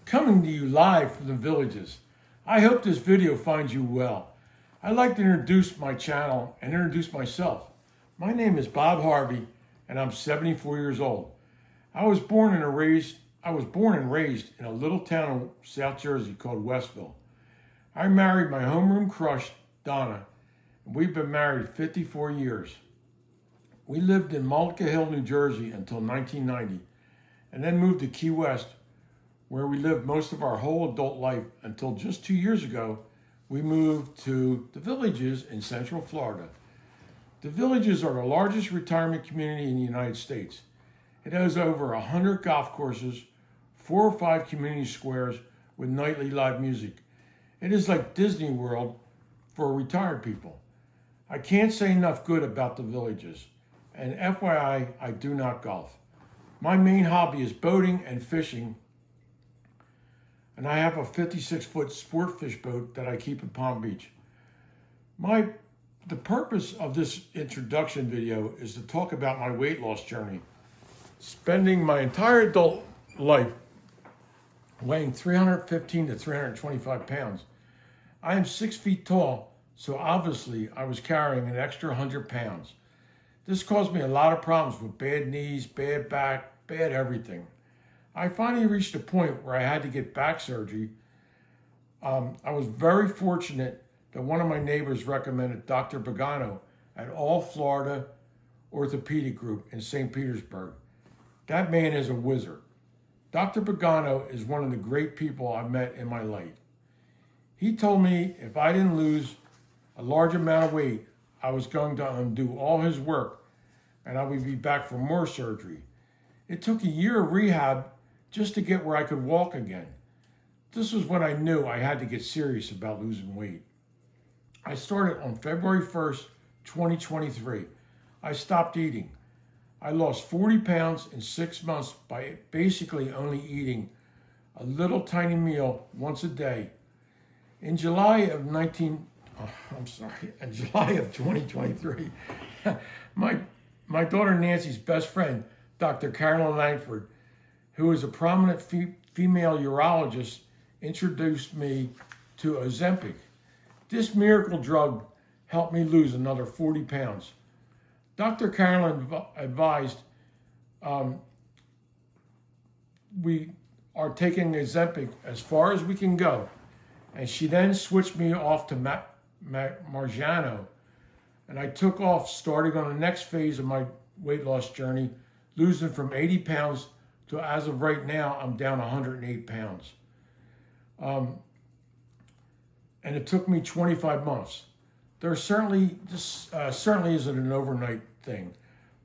coming to you live from the villages. I hope this video finds you well. I'd like to introduce my channel and introduce myself. My name is Bob Harvey and I'm 74 years old. I was born and raised in a little town in South Jersey called Westville. I married my homeroom crush, Donna, and we've been married 54 years. We lived in Mullica Hill, New Jersey until 1990, and then moved to Key West, where we lived most of our whole adult life until just 2 years ago, we moved to the Villages in Central Florida. The Villages are the largest retirement community in the United States. It has over 100 golf courses, 4 or 5 community squares with nightly live music. It is like Disney World for retired people. I can't say enough good about the Villages. And FYI, I do not golf. My main hobby is boating and fishing, and I have a 56-foot sport fish boat that I keep in Palm Beach. The purpose of this introduction video is to talk about my weight loss journey. Spending my entire adult life weighing 315 to 325 pounds. I am 6 feet tall, so obviously I was carrying an extra 100 pounds. This caused me a lot of problems with bad knees, bad back, bad everything. I finally reached a point where I had to get back surgery. I was very fortunate that one of my neighbors recommended Dr. Pagano at All Florida Orthopedic Group in St. Petersburg. That man is a wizard. Dr. Pagano is one of the great people I've met in my life. He told me if I didn't lose a large amount of weight, I was going to undo all his work and I would be back for more surgery. It took a year of rehab just to get where I could walk again. This was when I knew I had to get serious about losing weight. I started on February 1st, 2023. I stopped eating. I lost 40 pounds in 6 months by basically only eating a little tiny meal once a day. In July of 2023, my daughter Nancy's best friend, Dr. Carolyn Langford, who is a prominent female urologist, introduced me to Ozempic. This miracle drug helped me lose another 40 pounds. Dr. Carolyn advised we are taking Ozempic as far as we can go, and she then switched me off to Margiano, and I took off starting on the next phase of my weight loss journey, losing from 80 pounds to, as of right now, I'm down 108 pounds. And it took me 25 months. This certainly isn't an overnight thing,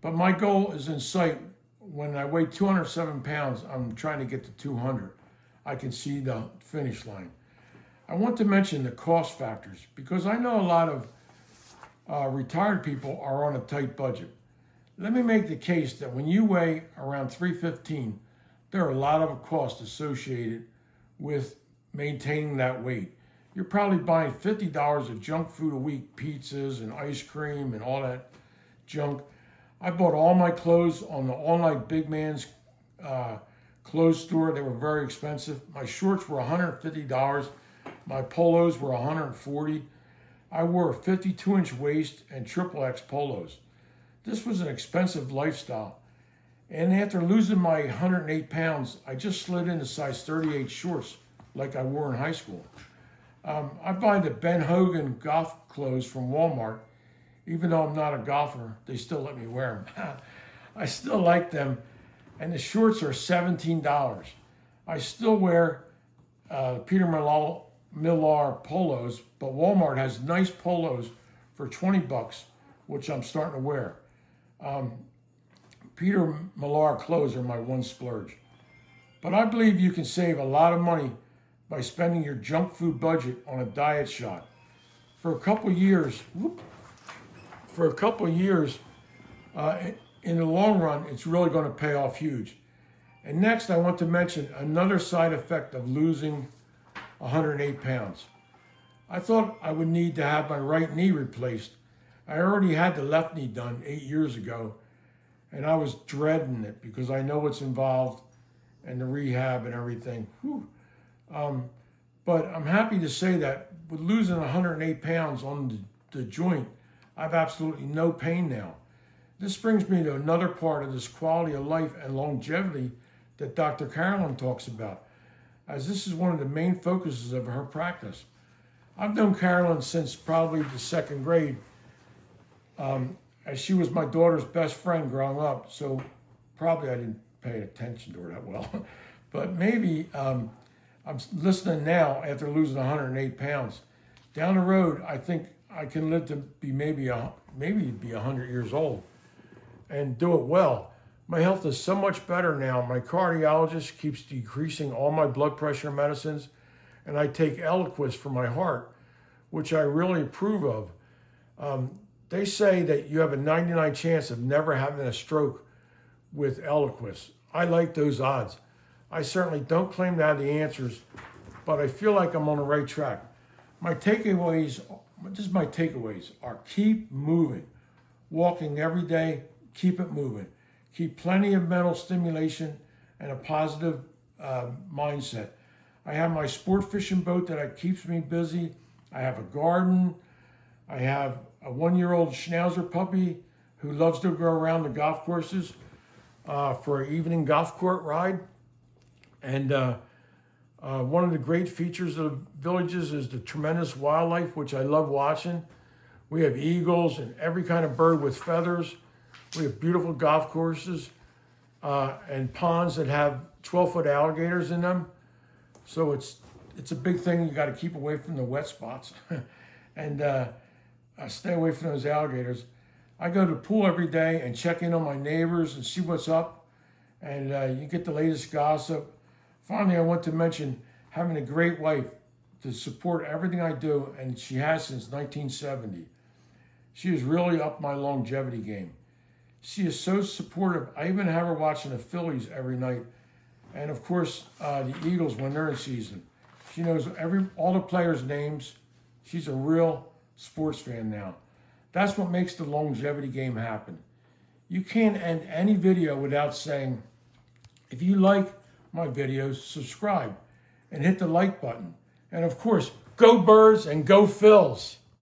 but my goal is in sight. When I weigh 207 pounds, I'm trying to get to 200. I can see the finish line. I want to mention the cost factors because I know a lot of retired people are on a tight budget. Let me make the case that when you weigh around 315, there are a lot of costs associated with maintaining that weight. You're probably buying $50 of junk food a week, pizzas and ice cream and all that junk. I bought all my clothes on the All Night Big Man's clothes store. They were very expensive. My shorts were $150. My polos were $140. I wore a 52-inch waist and XXX polos. This was an expensive lifestyle. And after losing my 108 pounds, I just slid into size 38 shorts like I wore in high school. I buy the Ben Hogan golf clothes from Walmart. Even though I'm not a golfer, they still let me wear them. I still like them. And the shorts are $17. I still wear Peter Millar polos, but Walmart has nice polos for 20 bucks, which I'm starting to wear. Peter Millar clothes are my one splurge. But I believe you can save a lot of money by spending your junk food budget on a diet shot. For a couple years, in the long run, it's really going to pay off huge. And next, I want to mention another side effect of losing 108 pounds. I thought I would need to have my right knee replaced. I already had the left knee done 8 years ago, and I was dreading it because I know what's involved and the rehab and everything. Whew. But I'm happy to say that with losing 108 pounds on the joint, I have absolutely no pain now. This brings me to another part of this quality of life and longevity that Dr. Carolyn talks about, as this is one of the main focuses of her practice. I've known Carolyn since probably the second grade, as she was my daughter's best friend growing up, so probably I didn't pay attention to her that well. But maybe I'm listening now after losing 108 pounds. Down the road, I think I can live to be maybe be 100 years old and do it well. My health is so much better now. My cardiologist keeps decreasing all my blood pressure medicines, and I take Eliquis for my heart, which I really approve of. They say that you have a 99 chance of never having a stroke with Eliquis. I like those odds. I certainly don't claim to have the answers, but I feel like I'm on the right track. My takeaways are keep moving, walking every day, keep it moving, keep plenty of mental stimulation and a positive mindset. I have my sport fishing boat that keeps me busy. I have a garden. I have a 1-year-old Schnauzer puppy who loves to go around the golf courses for an evening golf court ride. And one of the great features of the villages is the tremendous wildlife, which I love watching. We have eagles and every kind of bird with feathers. We have beautiful golf courses and ponds that have 12-foot alligators in them. So it's a big thing. You got to keep away from the wet spots and stay away from those alligators. I go to the pool every day and check in on my neighbors and see what's up. And you get the latest gossip. Finally, I want to mention having a great wife to support everything I do, and she has since 1970. She has really upped my longevity game. She is so supportive. I even have her watching the Phillies every night, and of course the Eagles when they're in season. She knows all the players' names. She's a real sports fan now. That's what makes the longevity game happen. You can't end any video without saying, if you like my videos, subscribe and hit the like button. And of course, go Birds and go Phils.